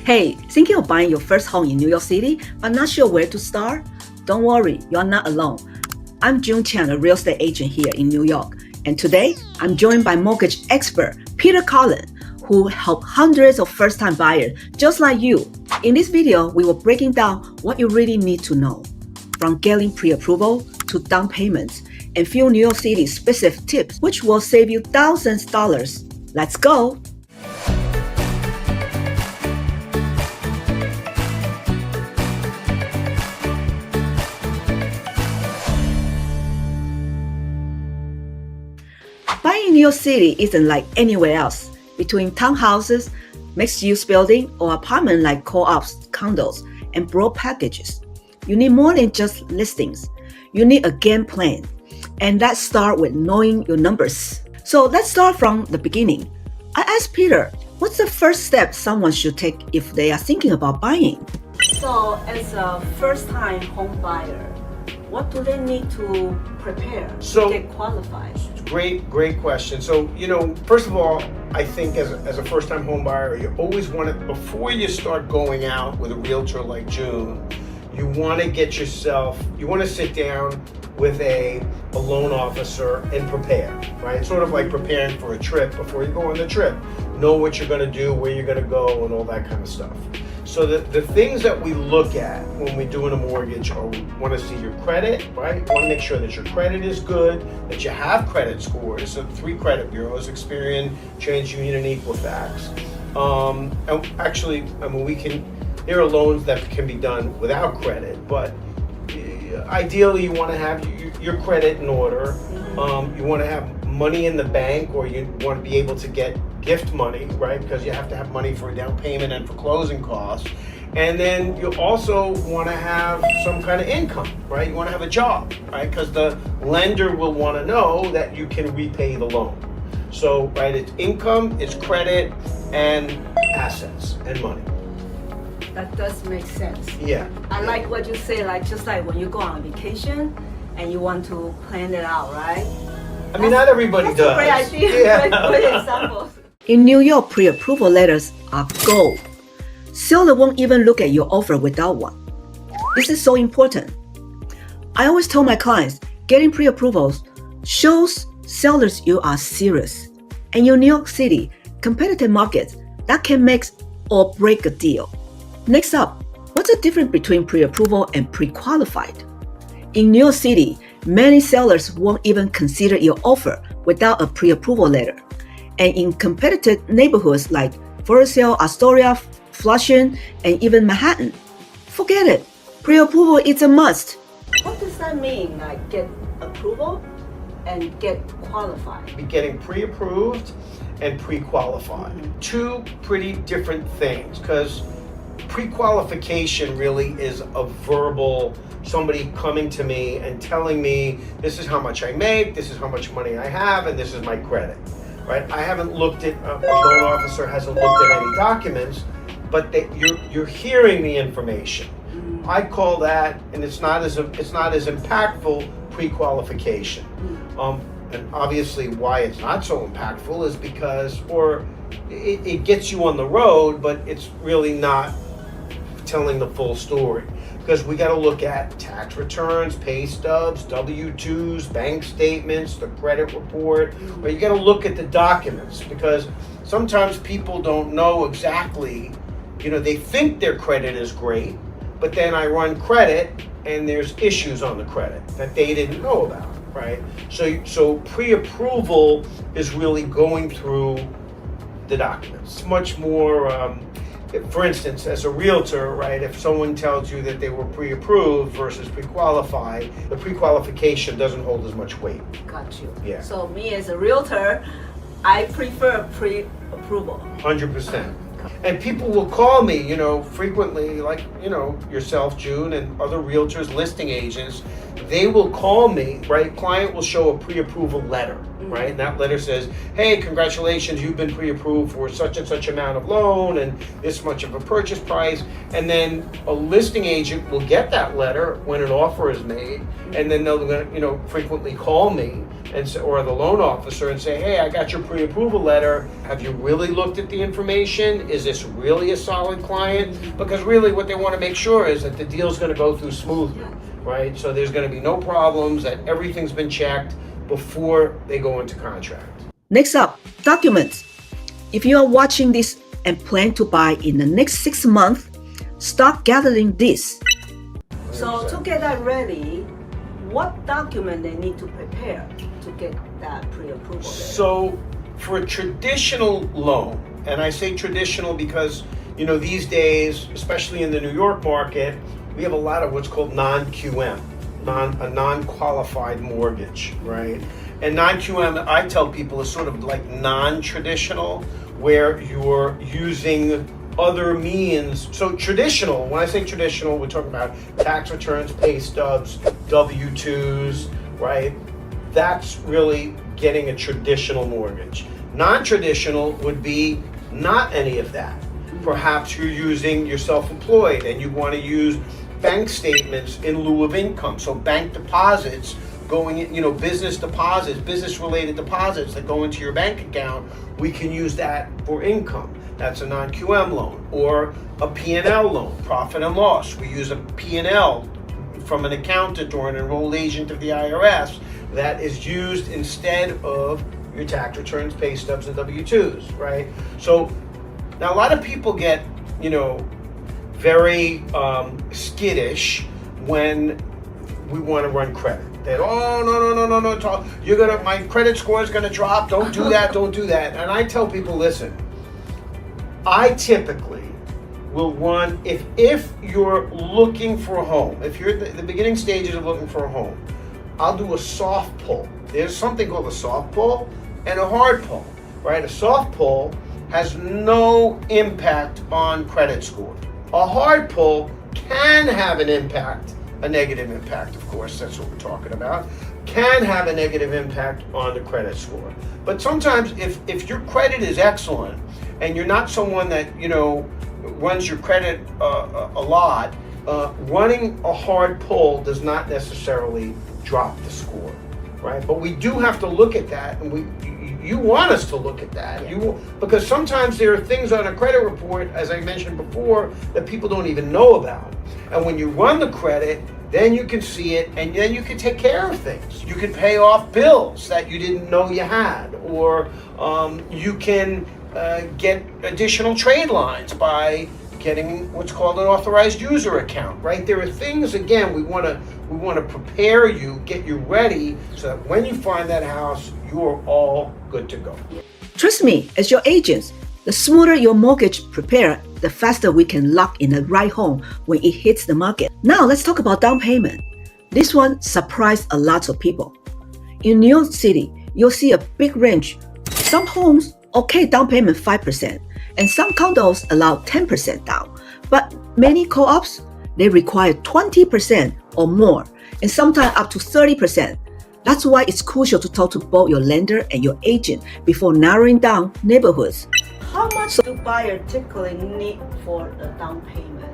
Hey, thinking of buying your first home in New York City, but not sure where to start? Don't worry, you're not alone. I'm Chang, a real estate agent here in New York. And today, I'm joined by mortgage expert Peter Karlin, who helped hundreds of first-time buyers just like you. In this video, we will breaking down what you really need to know, from getting pre-approval to down payments, and few New York City specific tips, which will save you thousands of dollars. Let's go! Buying in New York City isn't like anywhere else. Between townhouses, mixed-use building, or apartment like co-ops, condos, and broad packages, you need more than just listings. You need a game plan. And let's start with knowing your numbers. So let's start from the beginning. I asked Peter, what's the first step someone should take if they are thinking about buying? So as a first-time home buyer, what do they need to prepare to get qualified? Great question. So, first of all, I think as a first-time home buyer, you always want to, before you start going out with a realtor like June, you want to sit down with a loan officer and prepare, right? It's sort of like preparing for a trip before you go on the trip. Know what you're going to do, where you're going to go, and all that kind of stuff. So the things that we look at when we're doing a mortgage are we want to see your credit, right? We want to make sure that your credit is good, that you have credit scores. So 3 credit bureaus, Experian, TransUnion, and Equifax. There are loans that can be done without credit, but ideally you want to have your credit in order. You want to have money in the bank, or you want to be able to get gift money, right? Because you have to have money for a down payment and for closing costs. And then you also want to have some kind of income, right? You want to have a job, right? Because the lender will want to know that you can repay the loan. So, right, it's income, it's credit, and assets and money. That does make sense. Yeah. I like what you say, just like when you go on vacation and you want to plan it out, right? I mean, not everybody does. That's a great idea. Yeah. Great examples. In New York, pre-approval letters are gold. Seller won't even look at your offer without one. This is so important. I always tell my clients, getting pre-approvals shows sellers you are serious. And in New York City, competitive markets, that can make or break a deal. Next up, what's the difference between pre-approval and pre-qualified? In New York City, many sellers won't even consider your offer without a pre-approval letter. And in competitive neighborhoods like Forest Hill, Astoria, Flushing, and even Manhattan, forget it. Pre-approval is a must. What does that mean, get approval and get qualified? Be getting pre-approved and pre-qualified. Mm-hmm. 2 pretty different things, because pre-qualification really is a verbal, somebody coming to me and telling me, this is how much I make, this is how much money I have, and this is my credit, right? I haven't looked at, a loan officer hasn't looked at any documents, but you're hearing the information. Mm-hmm. I call that, and it's not as impactful, pre-qualification. Mm-hmm. And obviously why it's not so impactful is because, it gets you on the road, but it's really not telling the full story, because we got to look at tax returns, pay stubs, W-2s, bank statements, the credit report. But you got to look at the documents, because sometimes people don't know exactly, they think their credit is great, but then I run credit and there's issues on the credit that they didn't know about, right? So pre-approval is really going through the documents. It's much more, for instance, as a realtor, right, if someone tells you that they were pre-approved versus pre-qualified, the pre-qualification doesn't hold as much weight. Got you. Yeah. So me as a realtor, I prefer pre-approval. 100%. And people will call me, frequently, like, yourself, June, and other realtors, listing agents, they will call me, right? Client will show a pre-approval letter. right? And that letter says, hey, congratulations, you've been pre-approved for such and such amount of loan and this much of a purchase price. And then a listing agent will get that letter when an offer is made, and then they'll frequently call me and say, or the loan officer, and say, hey, I got your pre-approval letter. Have you really looked at the information? Is this really a solid client? Because really what they want to make sure is that the deal's going to go through smoothly, right? So there's going to be no problems, that everything's been checked before they go into contract. Next up, documents. If you are watching this and plan to buy in the next 6 months, start gathering this. So to get that ready, what document they need to prepare to get that pre-approval letter? So for a traditional loan, and I say traditional because these days, especially in the New York market, we have a lot of what's called non-QM, a non-qualified mortgage, right? And non-QM, I tell people, is sort of like non-traditional, where you're using other means. So traditional, when I say traditional, we're talking about tax returns, pay stubs, W-2s, right? That's really getting a traditional mortgage. Non-traditional would be not any of that. Perhaps you're self-employed and you want to use bank statements in lieu of income. So bank deposits going in, business deposits, business-related deposits that go into your bank account, we can use that for income. That's a non-QM loan. Or a P&L loan, profit and loss. We use a P&L from an accountant or an enrolled agent of the IRS that is used instead of your tax returns, pay stubs, and W-2s, right? So now a lot of people get, very skittish when we want to run credit. That, no, my credit score is gonna drop. Don't do that, don't do that. And I tell people, listen, I typically will run, if you're looking for a home, if you're at the beginning stages of looking for a home, I'll do a soft pull. There's something called a soft pull and a hard pull, right? A soft pull has no impact on credit score. A hard pull can have an impact, a negative impact, of course, that's what we're talking about, can have a negative impact on the credit score. But sometimes if your credit is excellent and you're not someone that, runs your credit a lot, running a hard pull does not necessarily drop the score, right? But we do have to look at that, and you want us to look at that, because sometimes there are things on a credit report, as I mentioned before, that people don't even know about. And when you run the credit, then you can see it, and then you can take care of things. You can pay off bills that you didn't know you had, or you can get additional trade lines by getting what's called an authorized user account, right? There are things, again, we want to prepare you, get you ready, so that when you find that house, you are all good to go. Trust me, as your agents, the smoother your mortgage prepared, the faster we can lock in the right home when it hits the market. Now let's talk about down payment. This one surprised a lot of people. In New York City, you'll see a big range. Some homes, down payment 5%, and some condos allow 10% down. But many co-ops, they require 20% or more, and sometimes up to 30%. That's why it's crucial to talk to both your lender and your agent before narrowing down neighborhoods. How much do buyers typically need for the down payment?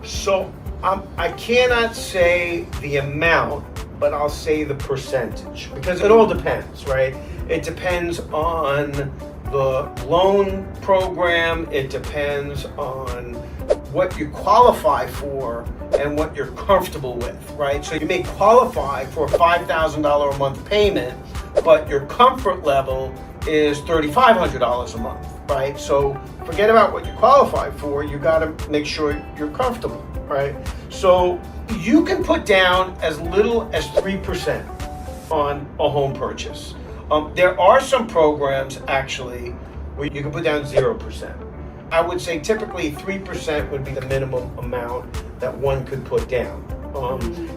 So I cannot say the amount, but I'll say the percentage, because it all depends, right? It depends on the loan program, it depends on what you qualify for and what you're comfortable with, right? So you may qualify for a $5,000 a month payment, but your comfort level is $3,500 a month, right? So forget about what you qualify for, you gotta make sure you're comfortable, right? So you can put down as little as 3% on a home purchase. There are some programs actually where you can put down 0%. I would say typically 3% would be the minimum amount that one could put down.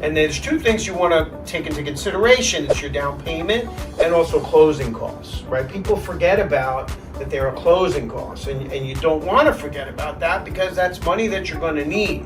And there's two things you want to take into consideration. It's your down payment and also closing costs, right? People forget about that there are closing costs, and you don't want to forget about that, because that's money that you're going to need,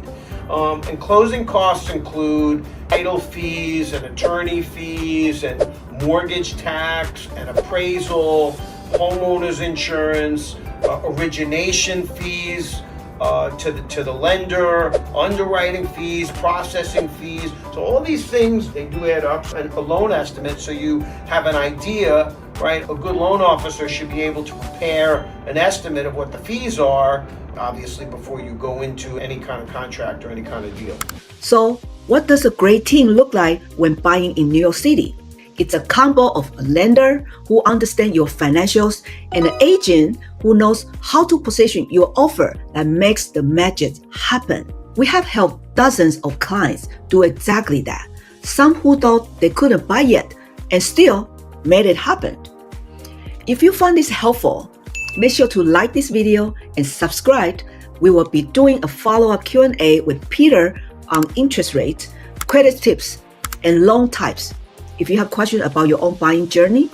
And closing costs include title fees and attorney fees and mortgage tax and appraisal, homeowners insurance, origination fees to the lender, underwriting fees, processing fees. So all these things, they do add up, and a loan estimate so you have an idea, right? A good loan officer should be able to prepare an estimate of what the fees are, obviously, before you go into any kind of contract or any kind of deal. So, what does a great team look like when buying in New York City? It's a combo of a lender who understands your financials and an agent who knows how to position your offer that makes the magic happen. We have helped dozens of clients do exactly that. Some who thought they couldn't buy yet and still made it happen. If you found this helpful, make sure to like this video and subscribe. We will be doing a follow-up Q&A with Peter on interest rates, credit tips, and loan types. If you have questions about your own buying journey,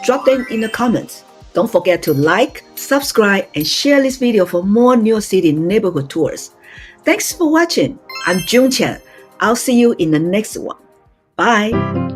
drop them in the comments. Don't forget to like, subscribe, and share this video for more New York City neighborhood tours. Thanks for watching. I'm Chang. I'll see you in the next one. Bye.